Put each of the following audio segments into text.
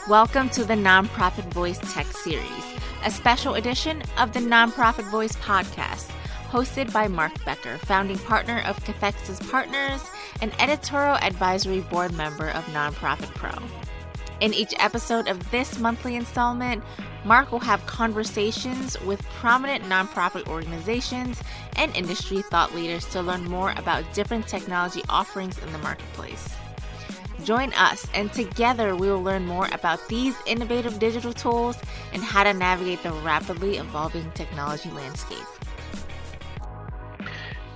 Welcome to the NonProfit Voice Tech Series, a special edition of the NonProfit Voice podcast, hosted by Mark Becker, founding partner of Cathexis Partners and editorial advisory board member of NonProfit Pro. In each episode of this monthly installment, Mark will have conversations with prominent nonprofit organizations and industry thought leaders to learn more about different technology offerings in the marketplace. Join us, and together we will learn more about these innovative digital tools and how to navigate the rapidly evolving technology landscape.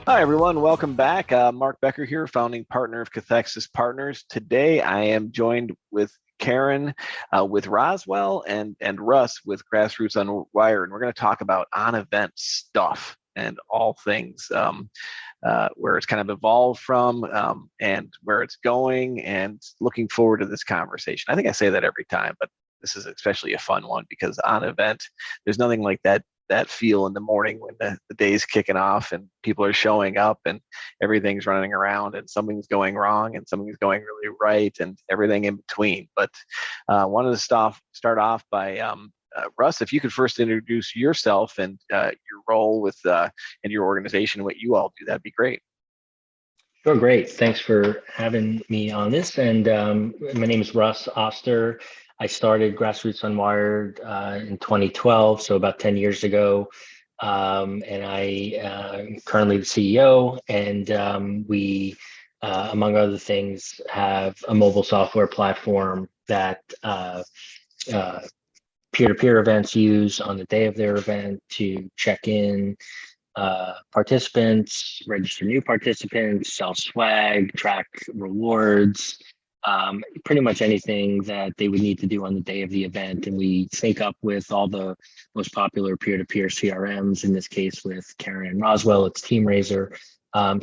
Hi, everyone. Welcome back. Mark Becker here, founding partner of Cathexis Partners. Today, I am joined with Karen with Roswell and Russ with Grassroots Unwired. And we're going to talk about on-event stuff and all things, where it's kind of evolved from and where it's going, and looking forward to this conversation. I think I say that every time, but this is especially a fun one because on event, there's nothing like that feel in the morning when the day's kicking off and people are showing up and everything's running around and something's going wrong and something's going really right and everything in between. But wanted to start off by Russ, if you could first introduce yourself and your role with in your organization, what you all do, that'd be great. Sure, great. Thanks for having me on this. And my name is Russ Oster. I started Grassroots Unwired in 2012, so about 10 years ago. And I am currently the CEO, and we, among other things, have a mobile software platform that peer-to-peer events use on the day of their event to check in participants, register new participants, sell swag, track rewards, pretty much anything that they would need to do on the day of the event. And we sync up with all the most popular peer-to-peer CRMs, in this case with Karen and Roswell, it's TeamRaiser,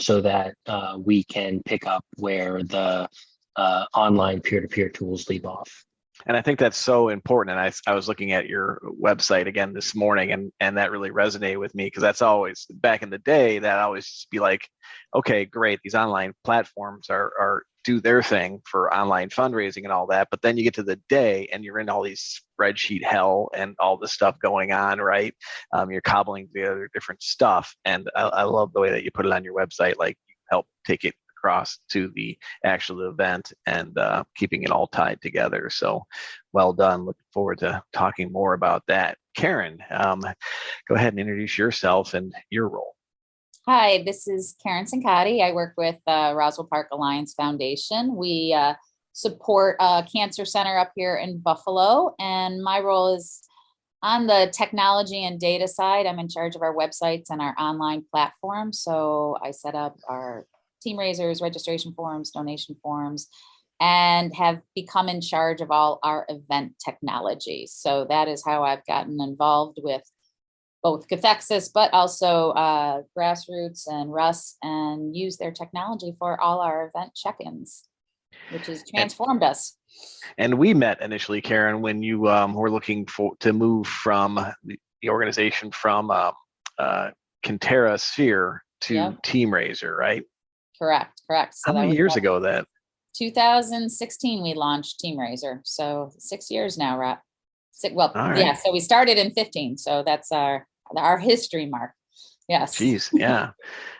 so that we can pick up where the online peer-to-peer tools leave off. And I think that's so important. And I was looking at your website again this morning, and that really resonated with me, because that's always, back in the day, that always just be like, okay, great, these online platforms are do their thing for online fundraising and all that. But then you get to the day and you're in all these spreadsheet hell and all this stuff going on, right? You're cobbling together different stuff. And I love the way that you put it on your website, like you help take it across to the actual event and keeping it all tied together. So well done. Looking forward to talking more about that. Karen, go ahead and introduce yourself and your role. Hi, this is Karen Cincotti. I work with Roswell Park Alliance Foundation. We support a cancer center up here in Buffalo, and my role is on the technology and data side. I'm in charge of our websites and our online platform. So I set up our TeamRaisers, registration forms, donation forms, and have become in charge of all our event technology. So that is how I've gotten involved with both Cathexis, but also Grassroots and Russ, and use their technology for all our event check-ins, which has transformed us. And we met initially, Karen, when you were looking to move from the organization from Kintera Sphere to TeamRaiser, right? Correct. So how many years ago that? 2016, we launched TeamRaiser. So 6 years now, right? Right. Yeah. So we started in 15. So that's our history mark. Yes. Jeez. Yeah.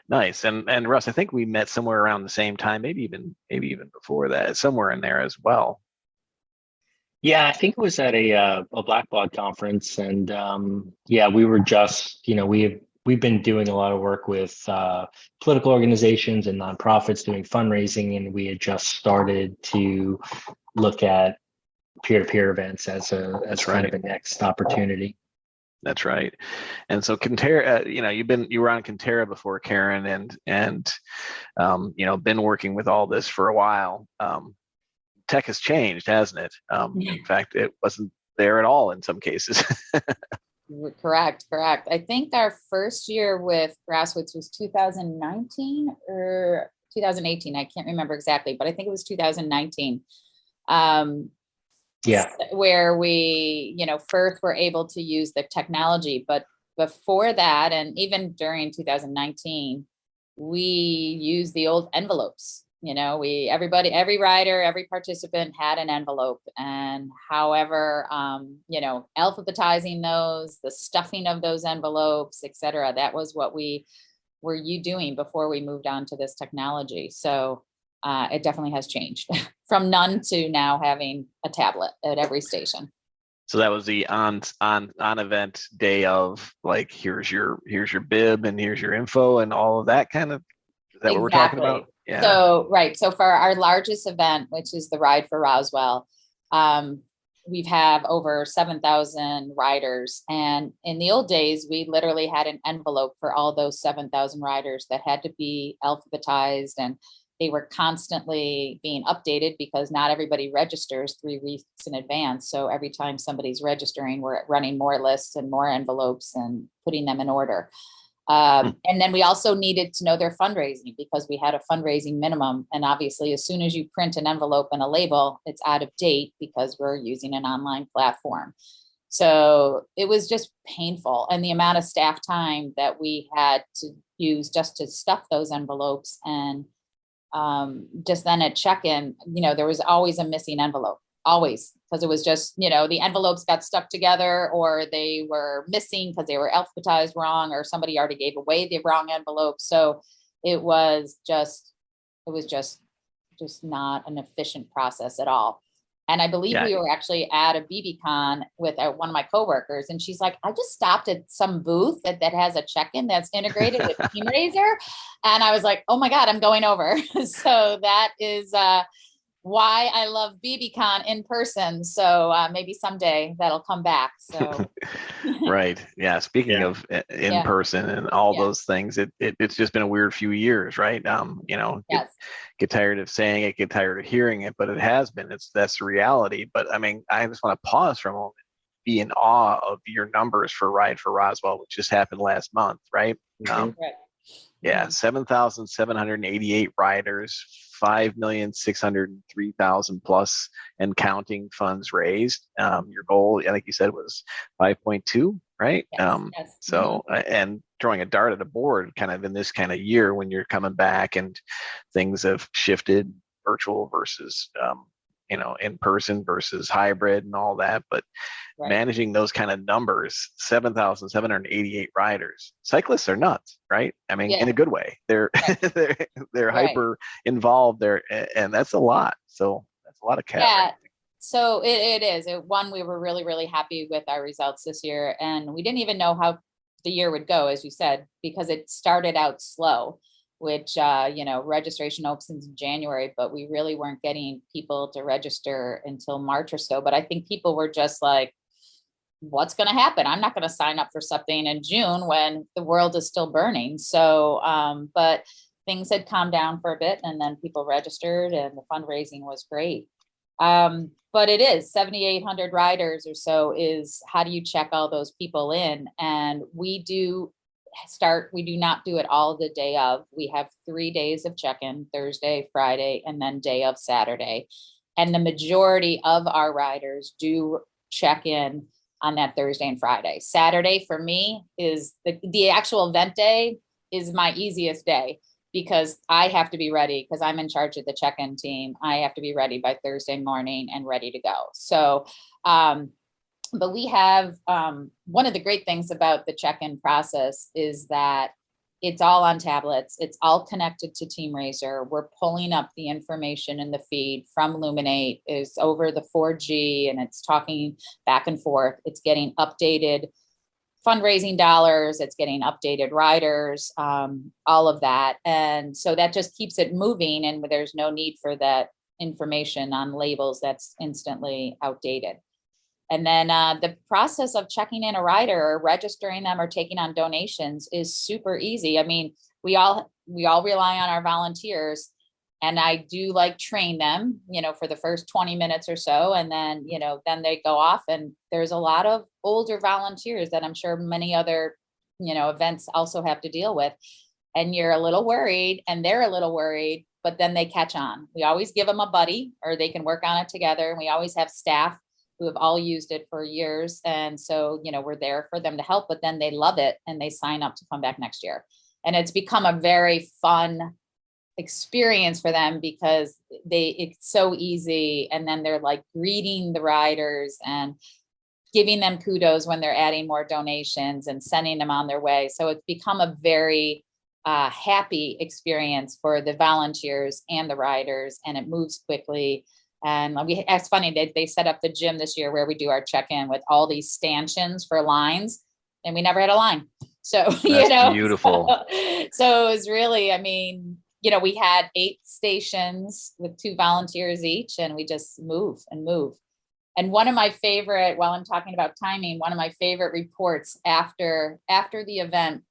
Nice. And Russ, I think we met somewhere around the same time, maybe even before that, somewhere in there as well. Yeah, I think it was at a Blackbaud conference, and we were just, we've been doing a lot of work with political organizations and nonprofits doing fundraising, and we had just started to look at peer-to-peer events as kind of a next opportunity. That's right. And so Kintera, you were on Kintera before, Karen, and been working with all this for a while. Tech has changed, hasn't it? In fact, it wasn't there at all in some cases. Correct. I think our first year with Grassroots was 2019 or 2018. I can't remember exactly, but I think it was 2019. Where we, first were able to use the technology, but before that, and even during 2019, we used the old envelopes every rider, every participant had an envelope, and however, alphabetizing those, the stuffing of those envelopes, et cetera, that was what we were doing before we moved on to this technology. So it definitely has changed from none to now having a tablet at every station. So that was the on event day of, like, here's your bib and here's your info and all of that kind of, is that what we're talking about? Yeah. So, right. So for our largest event, which is the Ride for Roswell, we've have over 7,000 riders. And in the old days, we literally had an envelope for all those 7,000 riders that had to be alphabetized, and they were constantly being updated because not everybody registers 3 weeks in advance. So every time somebody's registering, we're running more lists and more envelopes and putting them in order. And then we also needed to know their fundraising, because we had a fundraising minimum. And obviously, as soon as you print an envelope and a label, it's out of date because we're using an online platform. So it was just painful. And the amount of staff time that we had to use just to stuff those envelopes, and just then at check-in, there was always a missing envelope, always, because it was just, the envelopes got stuck together, or they were missing because they were alphabetized wrong, or somebody already gave away the wrong envelope. So it was just not an efficient process at all. And I believe we were actually at a BBCon with one of my coworkers, and she's like, I just stopped at some booth that has a check-in that's integrated with TeamRaiser. And I was like, oh my God, I'm going over. So that is why I love BBCon in person. So maybe someday that'll come back. So right. Yeah. Speaking of in person and all those things, it's just been a weird few years, right? Get tired of saying it, get tired of hearing it, but it has been. That's the reality. But I mean, I just want to pause for a moment, be in awe of your numbers for Ride for Roswell, which just happened last month, right? Right. Yeah, 7,788 riders, 5,603,000 plus and counting funds raised. Your goal, like you said, was 5.2, right? Yes. So, and throwing a dart at a board kind of in this kind of year when you're coming back and things have shifted, virtual versus, in person versus hybrid and all that. But managing those kind of numbers, 7,788 riders. Cyclists are nuts, right? I mean, in a good way. They're they're hyper involved there, and that's a lot. So that's a lot of cash. Yeah. So it is. We were really, really happy with our results this year, and we didn't even know how the year would go, as you said, because it started out slow, which, registration opens in January, but we really weren't getting people to register until March or so. But I think people were just like, what's going to happen? I'm not going to sign up for something in June when the world is still burning. So, but things had calmed down for a bit, and then people registered, and the fundraising was great. But it is 7,800 riders or so is, how do you check all those people in? And we do not do it all the day of. We have 3 days of check-in, Thursday, Friday, and then day of Saturday. And the majority of our riders do check in on that Thursday and Friday. Saturday for me is the actual event day is my easiest day, because I have to be ready, because I'm in charge of the check-in team. I have to be ready by Thursday morning and ready to go. So, but we have, one of the great things about the check-in process is that it's all on tablets. It's all connected to TeamRaiser. We're pulling up the information in the feed from Luminate. Is over the 4G, and it's talking back and forth. It's getting updated fundraising dollars. It's getting updated riders, all of that. And so that just keeps it moving, and there's no need for that information on labels that's instantly outdated. And then the process of checking in a rider or registering them or taking on donations is super easy. I mean, we all rely on our volunteers, and I do train them, for the first 20 minutes or so. And then, then they go off, and there's a lot of older volunteers that I'm sure many other, events also have to deal with. And you're a little worried, and they're a little worried, but then they catch on. We always give them a buddy, or they can work on it together. And we always have staff who have all used it for years. And so, we're there for them to help, but then they love it and they sign up to come back next year. And it's become a very fun experience for them because it's so easy. And then they're like greeting the riders and giving them kudos when they're adding more donations and sending them on their way. So it's become a very happy experience for the volunteers and the riders, and it moves quickly. And it's funny, they set up the gym this year where we do our check-in with all these stanchions for lines, and we never had a line. So, That's beautiful. So it was really, I mean, we had 8 stations with 2 volunteers each, and we just move and move. And one of my favorite, while I'm talking about timing, one of my favorite reports after the event,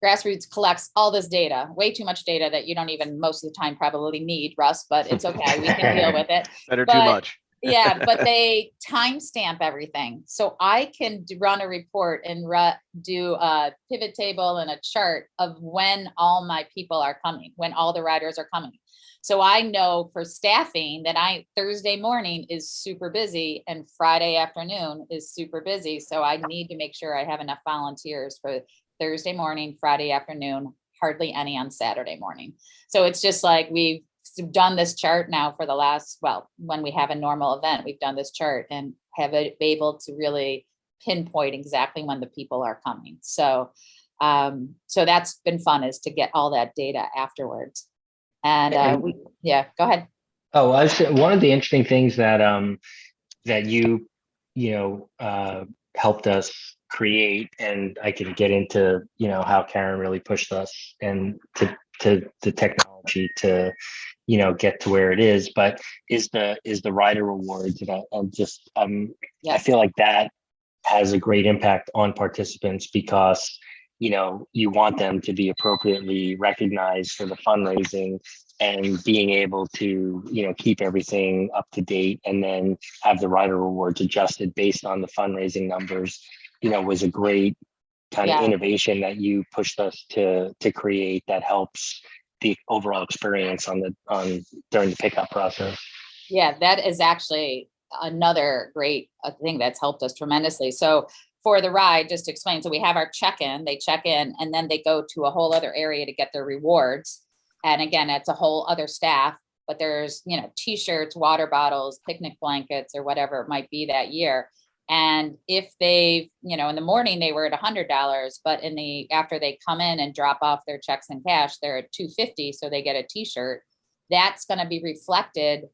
Grassroots collects all this data, way too much data that you don't even most of the time probably need, Russ, but it's okay. We can deal with it. Better too much. Yeah, but they timestamp everything. So I can run a report and do a pivot table and a chart of when all my people are coming, when all the riders are coming. So I know for staffing that Thursday morning is super busy and Friday afternoon is super busy. So I need to make sure I have enough volunteers for Thursday morning, Friday afternoon, hardly any on Saturday morning. So it's just like we've done this chart now for the last, when we have a normal event, we've done this chart and have it able to really pinpoint exactly when the people are coming. So, so that's been fun, is to get all that data afterwards. And go ahead. Oh, one of the interesting things that that you helped us create, and I can get into how Karen really pushed us and to the technology to get to where it is, but is the rider rewards. And I feel like that has a great impact on participants, because you want them to be appropriately recognized for the fundraising, and being able to keep everything up to date, and then have the rider rewards adjusted based on the fundraising numbers was a great kind of innovation that you pushed us to create, that helps the overall experience during the pickup process. Yeah, that is actually another great thing that's helped us tremendously. So for the ride, just to explain, so we have our check-in, they check in, and then they go to a whole other area to get their rewards. And again, it's a whole other staff, but there's, t-shirts, water bottles, picnic blankets, or whatever it might be that year. And if they, in the morning they were at $100, but after they come in and drop off their checks and cash, they're at $250. So they get a t-shirt. That's going to be reflected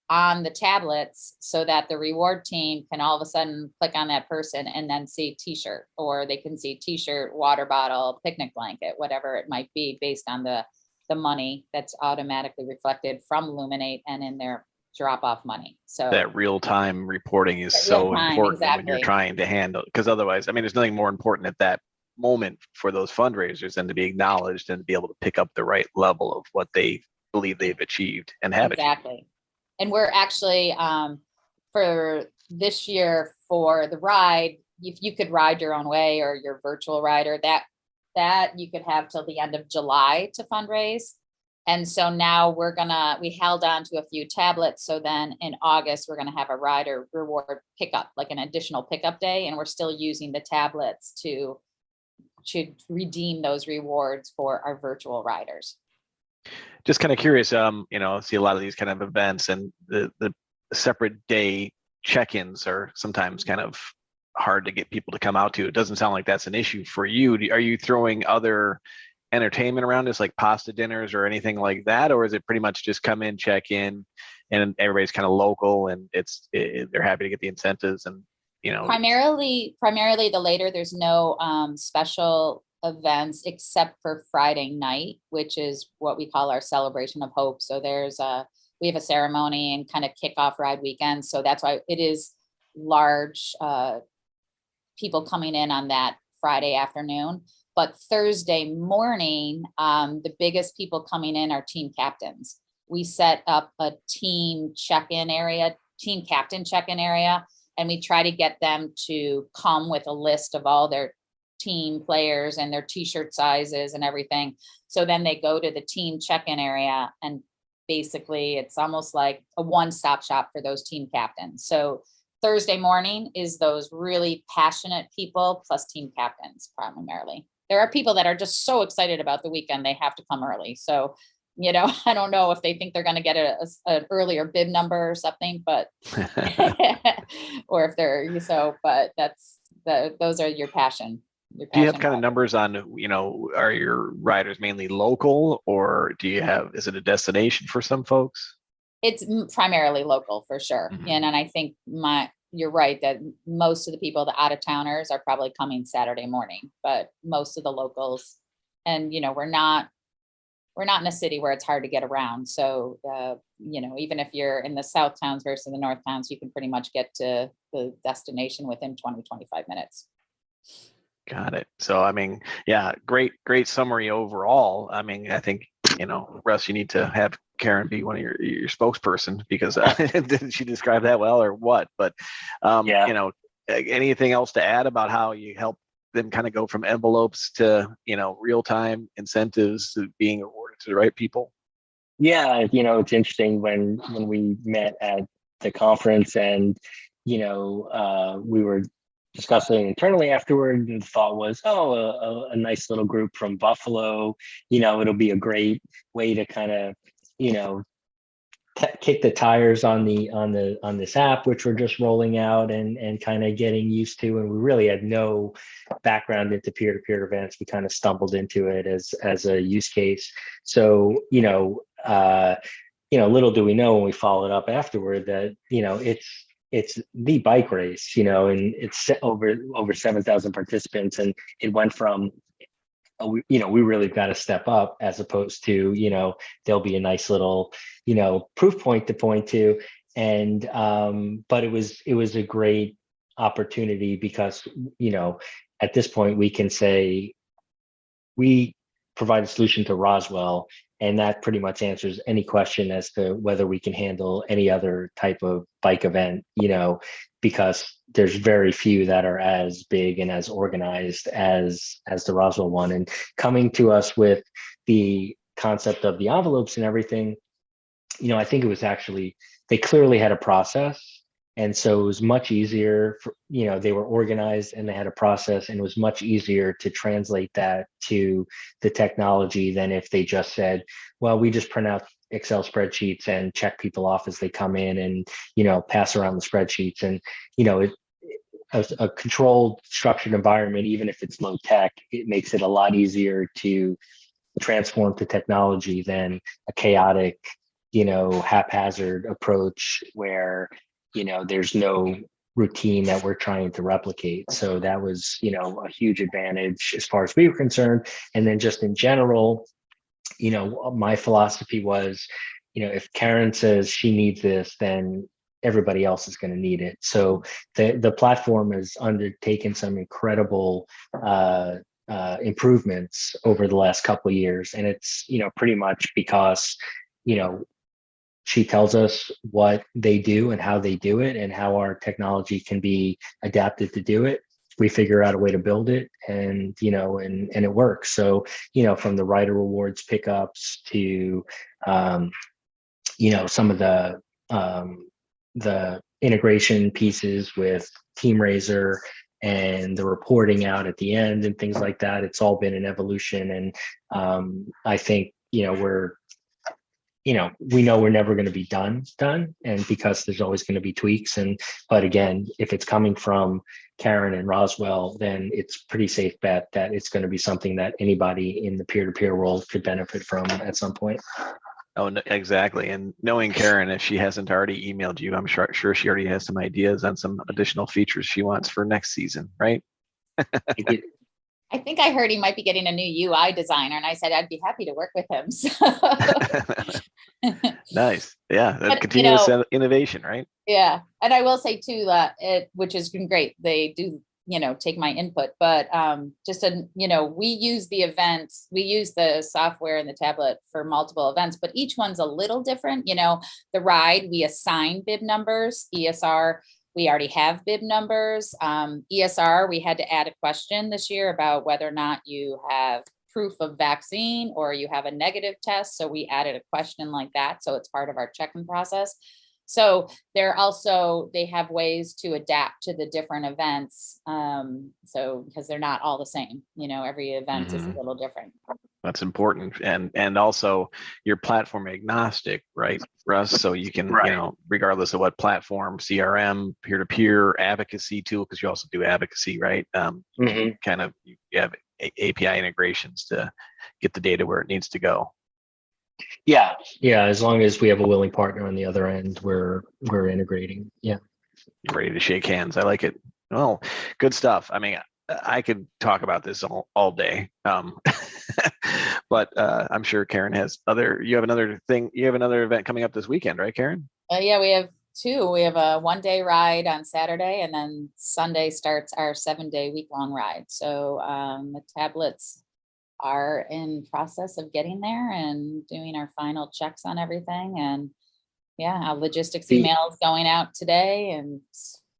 on the tablets, so that the reward team can all of a sudden click on that person and then see t-shirt, or they can see t-shirt, water bottle, picnic blanket, whatever it might be, based on the money that's automatically reflected from Luminate and in their drop-off money. So that real-time reporting is so important when you're trying to handle, because otherwise, I mean, there's nothing more important at that moment for those fundraisers than to be acknowledged and to be able to pick up the right level of what they believe they've achieved and have achieved. And we're actually, for this year, for the ride, if you could ride your own way or your virtual rider, that you could have till the end of July to fundraise. And so now we held on to a few tablets. So then in August, we're going to have a rider reward pickup, like an additional pickup day. And we're still using the tablets to redeem those rewards for our virtual riders. Just kind of curious, see a lot of these kind of events, and the separate day check-ins are sometimes kind of hard to get people to come out to. It doesn't sound like that's an issue for you. Are you throwing other entertainment around this, like pasta dinners or anything like that? Or is it pretty much just come in, check in, and everybody's kind of local, and they're happy to get the incentives? And, primarily the later, there's no special events except for Friday night, which is what we call our celebration of hope. So we have a ceremony and kind of kickoff ride weekend. So that's why it is large people coming in on that Friday afternoon. But Thursday morning, the biggest people coming in are team captains. We set up a team captain check-in area, and we try to get them to come with a list of all their team players and their t-shirt sizes and everything. So then they go to the team check-in area, and basically it's almost like a one-stop shop for those team captains. So Thursday morning is those really passionate people plus team captains primarily. there are people that are just so excited about the weekend, they have to come early. So, I don't know if they think they're going to get an earlier bib number or something, but, or if but those are your passion. Do you have kind of numbers on, are your riders mainly local, or is it a destination for some folks? It's primarily local for sure. Mm-hmm. And I think you're right that most of the people, the out of towners, are probably coming Saturday morning, but most of the locals, and we're not in a city where it's hard to get around. So, even if you're in the south towns versus the north towns, you can pretty much get to the destination within 20, 25 minutes. Got it. So, great summary overall. I think, Russ, you need to have Karen be one of your spokesperson, because didn't she describe that well, or what? But, anything else to add about how you help them kind of go from envelopes to, real-time incentives to being awarded to the right people? Yeah. It's interesting when we met at the conference, and, we were discussing internally afterward, and the thought was, a nice little group from Buffalo, it'll be a great way to kind of, kick the tires on this app, which we're just rolling out and kind of getting used to. And we really had no background into peer-to-peer events. We kind of stumbled into it as a use case. So, little do we know when we followed up afterward that, it's the bike race, and it's over 7,000 participants, and it went from, we really got to step up, as opposed to, there'll be a nice little, proof point to point to. And, but it was a great opportunity, because, at this point we can say we provide a solution to Roswell, and that pretty much answers any question as to whether we can handle any other type of bike event, because there's very few that are as big and as organized as the Roswell one. And coming to us with the concept of the envelopes and everything, I think it was actually, they clearly had a process. And so it was much easier for, they were organized and they had a process, and it was much easier to translate that to the technology than if they just said, well, we just print out Excel spreadsheets and check people off as they come in, and, pass around the spreadsheets. And, a controlled, structured environment, even if it's low tech, it makes it a lot easier to transform to technology than a chaotic, haphazard approach where, there's no routine that we're trying to replicate. So that was, a huge advantage as far as we were concerned. And then just in general, my philosophy was, if Karen says she needs this, then everybody else is going to need it. So the platform has undertaken some incredible improvements over the last couple of years. And it's, pretty much because, she tells us what they do and how they do it, and how our technology can be adapted to do it. We figure out a way to build it, and, and it works. So, from the rider rewards pickups to, some of the integration pieces with TeamRaiser and the reporting out at the end and things like that, it's all been an evolution. And I think, we know we're never going to be done, and because there's always going to be tweaks. But again, if it's coming from Karen and Roswell, then it's pretty safe bet that it's going to be something that anybody in the peer-to-peer world could benefit from at some point. Oh, no, exactly. And knowing Karen, if she hasn't already emailed you, I'm sure she already has some ideas on some additional features she wants for next season, right? I think I heard he might be getting a new UI designer, and I said I'd be happy to work with him. So. Nice. Yeah, that continuous innovation, right? Yeah. And I will say too, which has been great, they do, take my input, but we use the software and the tablet for multiple events, but each one's a little different. The ride, we assign bib numbers. ESR, we already have bib numbers. ESR, we had to add a question this year about whether or not you have proof of vaccine or you have a negative test. So we added a question like that. So it's part of our check-in process. So they have ways to adapt to the different events. So because they're not all the same, every event is a little different. That's important. And also you're platform agnostic, right, Russ? So you can, regardless of what platform, CRM, peer-to-peer, advocacy tool, because you also do advocacy, right? Kind of, you have API integrations to get the data where it needs to go. Yeah. As long as we have a willing partner on the other end, we're integrating. Yeah. You're ready to shake hands. I like it. Well, good stuff. I mean, I could talk about this all day. But I'm sure Karen has you have another event coming up this weekend, right, Karen? Yeah, we have two. We have a 1-day ride on Saturday, and then Sunday starts our 7-day week-long ride. So the tablets are in process of getting there and doing our final checks on everything. And our logistics emails going out today and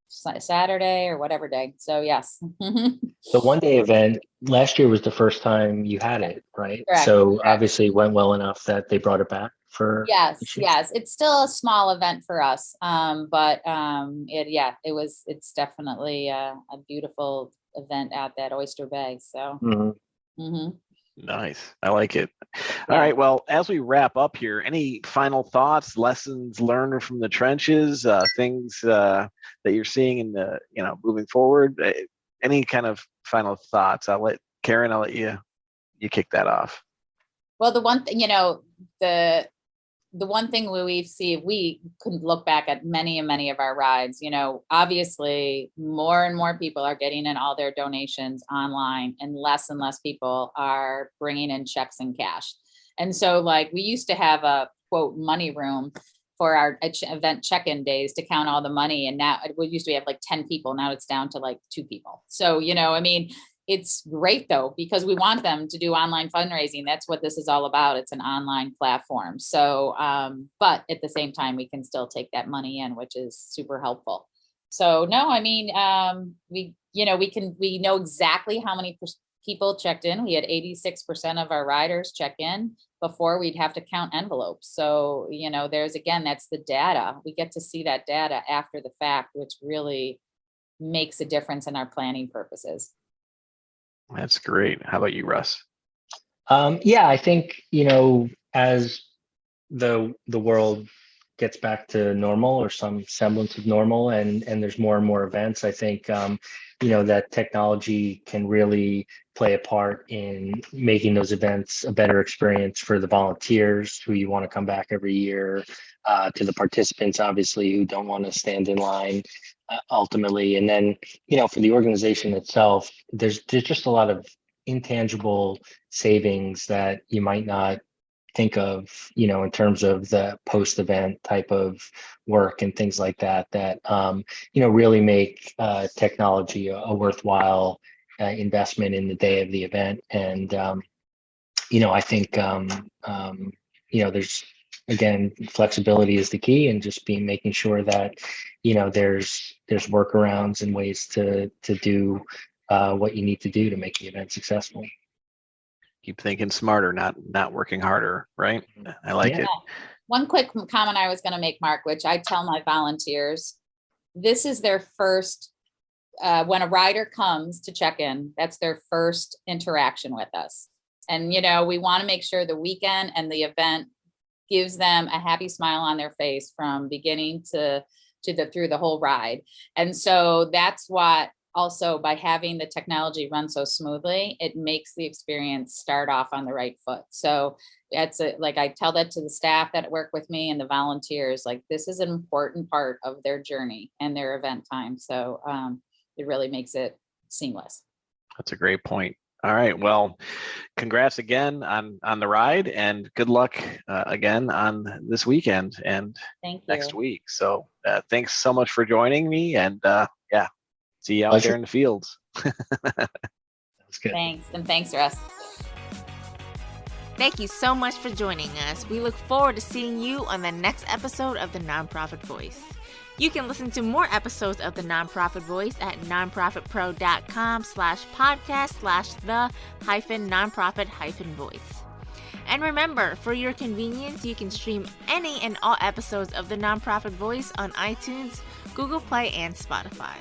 Saturday or whatever day. So yes. The 1-day event last year was the first time you had it, right? Correct. So obviously it went well enough that they brought it back for. Yes. It's still a small event for us. It's definitely a beautiful event at that Oyster Bay. So. Nice. I like it. All right. Well, as we wrap up here, any final thoughts, lessons learned from the trenches, things that you're seeing in the, moving forward? Any kind of final thoughts? I'll let you kick that off. Well, the one thing, the one thing we could look back at many and many of our rides, obviously more and more people are getting in all their donations online, and less people are bringing in checks and cash. And so like we used to have a quote money room for our event check-in days to count all the money. And now we used to have like 10 people. Now it's down to like 2 people. So, it's great though, because we want them to do online fundraising. That's what this is all about. It's an online platform. So, but at the same time, we can still take that money in, which is super helpful. So no, we know exactly how many people checked in. We had 86% of our riders check in. Before we'd have to count envelopes. So, that's the data. We get to see that data after the fact, which really makes a difference in our planning purposes. That's great. How about you, Russ? I think, as the world gets back to normal or some semblance of normal and there's more and more events, I think, that technology can really play a part in making those events a better experience for the volunteers who you want to come back every year, to the participants, obviously, who don't want to stand in line ultimately. And then, for the organization itself, there's just a lot of intangible savings that you might not think of, in terms of the post-event type of work and things like that, really make technology a worthwhile investment in the day of the event. And, I think, there's, again, flexibility is the key, and just making sure that, there's workarounds and ways to do what you need to do to make the event successful. Keep thinking smarter, not working harder, right? I like it. One quick comment I was going to make, Mark, which I tell my volunteers, this is their first, when a rider comes to check in, that's their first interaction with us. And, we want to make sure the weekend and the event gives them a happy smile on their face from beginning through the whole ride. And so that's what, also by having the technology run so smoothly, it makes the experience start off on the right foot. So that's like, I tell that to the staff that work with me and the volunteers, like this is an important part of their journey and their event time. So it really makes it seamless. That's a great point. All right. Well, congrats again on the ride, and good luck again on this weekend and next week. So thanks so much for joining me, and see you out there in the fields. That's good. Thanks. And thanks, Russ. Thank you so much for joining us. We look forward to seeing you on the next episode of The Nonprofit Voice. You can listen to more episodes of The Nonprofit Voice at nonprofitpro.com/podcast/the-nonprofit-voice. And remember, for your convenience, you can stream any and all episodes of the Nonprofit Voice on iTunes, Google Play, and Spotify.